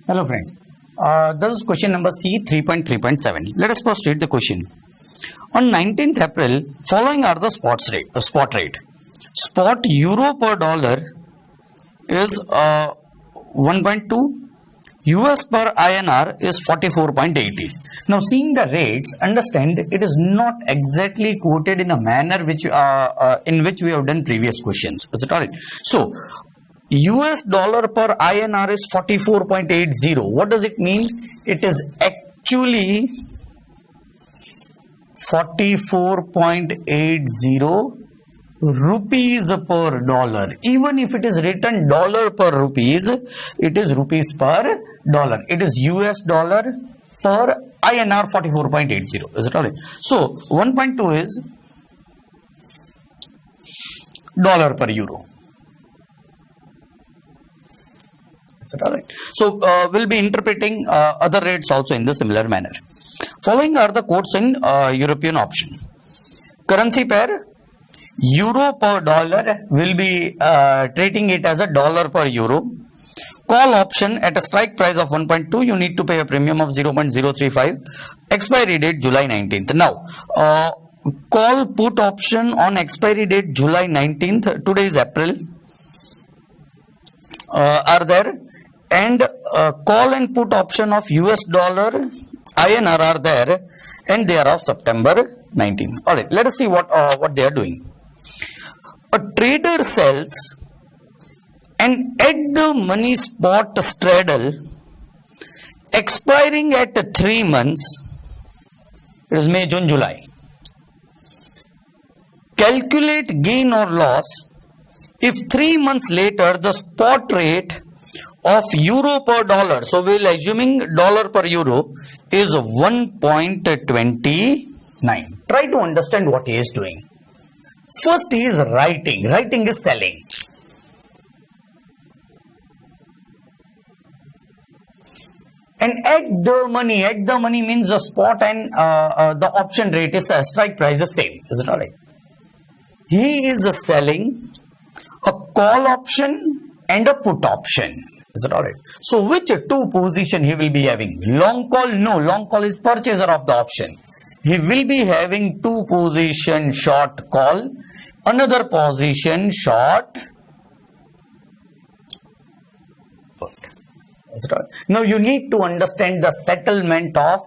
Hello friends, this is question number C 3.3.7. Let us first read the question. On 19th April, following are the spot rate. Spot euro per dollar is 1.2, US per INR is 44.80. Now seeing the rates, understand it is not exactly quoted in a manner which in which we have done previous questions. Is it alright? So US dollar per INR is 44.80. What does it mean? It is actually 44.80 rupees per dollar. Even if it is written dollar per rupees, it is rupees per dollar. It is US dollar per INR 44.80. Is it alright? So 1.2 is dollar per euro. Is it alright? So we'll be interpreting other rates also in the similar manner. Following are the quotes in European option. Currency pair, euro per dollar, will be treating it as a dollar per euro. Call option at a strike price of 1.2, you need to pay a premium of 0.035. Expiry date July 19th. Now, call put option on expiry date July 19th, today is April, are there, and call and put option of US dollar INR are there, and they are of September 19. Alright, let us see what they are doing. A trader sells an at the money spot straddle expiring at 3 months, it is May, June, July. Calculate gain or loss if 3 months later the spot rate of euro per dollar, so we will assuming dollar per euro, is 1.29. Try to understand what he is doing. First he is writing is selling. And at the money means the spot and the option rate is strike price is same. Is it alright? He is selling a call option and a put option. Is it alright? So which two position he will be having? Long call? No, long call is purchaser of the option. He will be having two position short call, another position short put. Is it alright? Now you need to understand the settlement of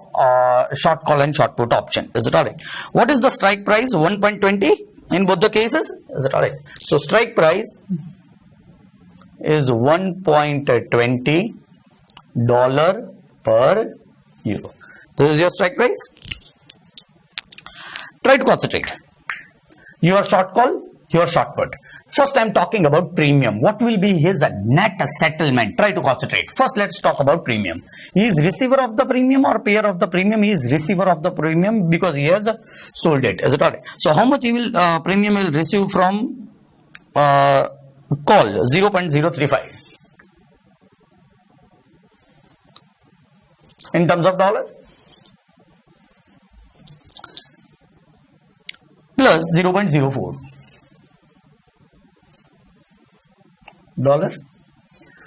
short call and short put option. Is it alright? What is the strike price? 1.20 in both the cases. Is it alright? So strike price is 1.20 dollar per euro. This is your strike price. Try to concentrate. Your short call, your short put. First I am talking about premium. What will be his net settlement? Try to concentrate. First let's talk about premium. He is receiver of the premium or payer of the premium? He is receiver of the premium because he has sold it. Is it alright? So how much he will premium will receive from call? 0.035. In terms of dollar, plus 0.04 dollar.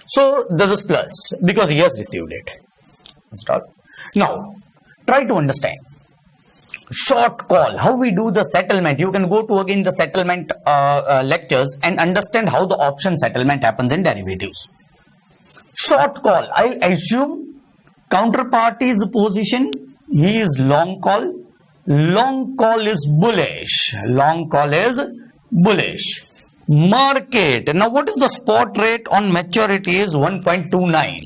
So this is plus because he has received it. Now try to understand short call, how we do the settlement. You can go to again the settlement lectures and understand how the option settlement happens in derivatives. Short call, I assume counterparty's position, he is long call. Long call is bullish. Long call is bullish. Market. Now what is the spot rate on maturity is 1.29.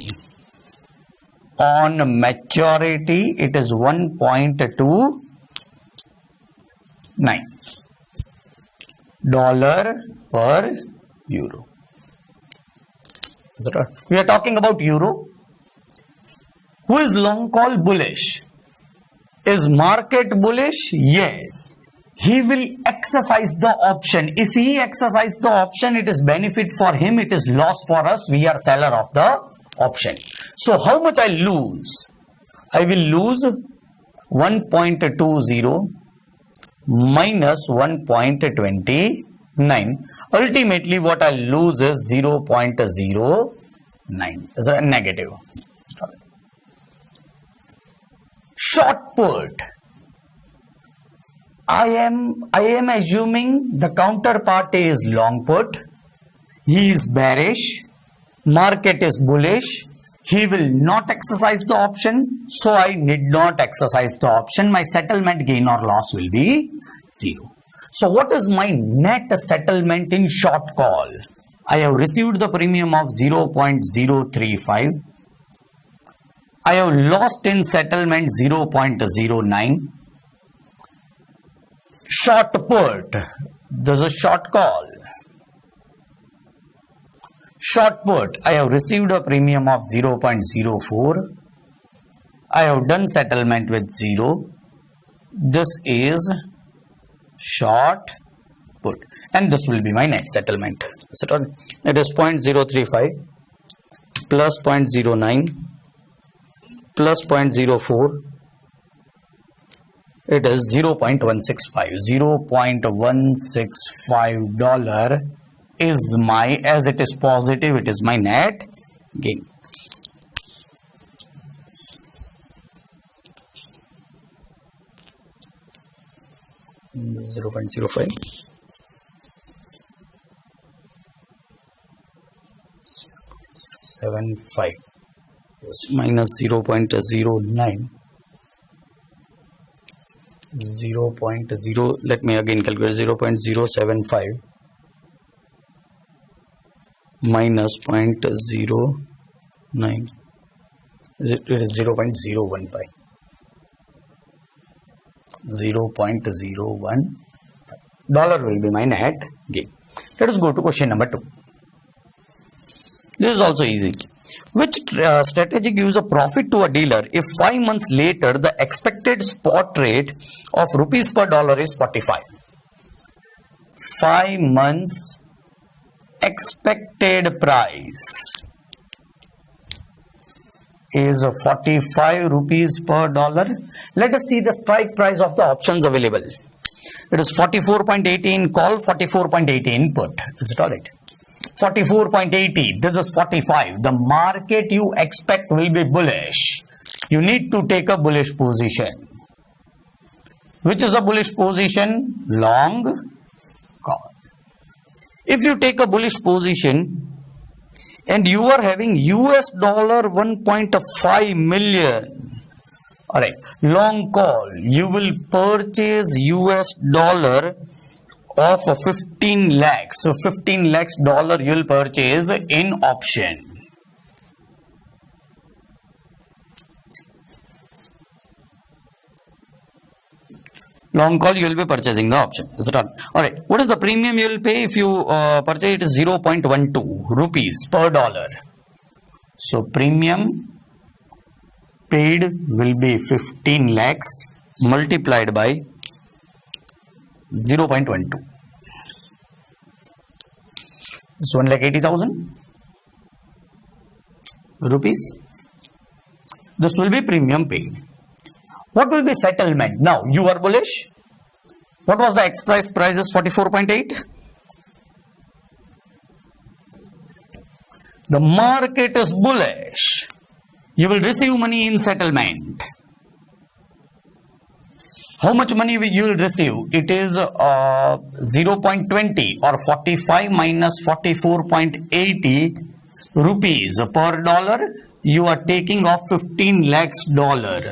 On maturity it is 1.29 dollar per euro. Is it right? We are talking about euro. Who is long call? Bullish. Is market bullish? Yes. He will exercise the option. If he exercises the option, it is benefit for him, it is loss for us. We are seller of the option. So how much I lose? I will lose 1.20 minus 1.29. Ultimately what I lose is 0.09. Is that negative? Short put. I am assuming the counterparty is long put. He is bearish. Market is bullish. He will not exercise the option. So I need not exercise the option. My settlement gain or loss will be 0. So what is my net settlement in short call? I have received the premium of 0.035. I have lost in settlement 0.09. Short put, this is short call. Short put, I have received a premium of 0.04. I have done settlement with 0. This is short put, and this will be my net settlement. It is 0.035 plus 0.09 plus 0.04. It is 0.165. $0.165 is my, as it is positive, it is my net gain. $0.05 0.75 minus 0.09 0.0, let me again calculate. 0.075 minus 0.09, it is 0.015. 0.01 dollar will be my net gain. Let us go to question number 2. This is also easy. Which strategy gives a profit to a dealer if 5 months later the expected spot rate of rupees per dollar is 45? 5 months expected price is 45 rupees per dollar. Let us see the strike price of the options available. It is 44.18 call, 44.18 put. Is it alright? 44.80, this is 45. The market you expect will be bullish. You need to take a bullish position. Which is a bullish position? Long call. If you take a bullish position and you are having US dollar 1.5 million, alright, long call, you will purchase US dollar of 15 lakhs. So 15 lakhs dollar you will purchase in option. Long call you will be purchasing the option. Is it all? Alright. What is the premium you will pay if you purchase it? Is 0.12 rupees per dollar. So premium paid will be 15 lakhs multiplied by 0.12. It's 1,80,000 rupees. This will be premium paid. What will be settlement? Now you are bullish. What was the exercise price? Is 44.8. The market is bullish. You will receive money in settlement. How much money you will receive? It is 0.20 or 45 minus 44.80 rupees per dollar. You are taking off 15 lakhs dollar.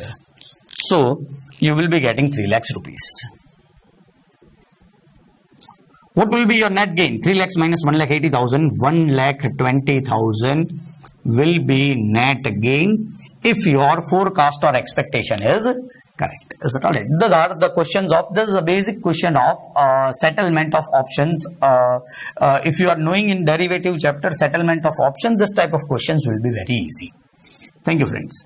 So you will be getting 3 lakhs rupees. What will be your net gain? 3 lakhs minus 1,80,000. 1,20,000 will be net gain if your forecast or expectation is correct. Is it alright? These are the questions of, this is a basic question of settlement of options. If you are knowing in derivative chapter settlement of options, this type of questions will be very easy. Thank you, friends.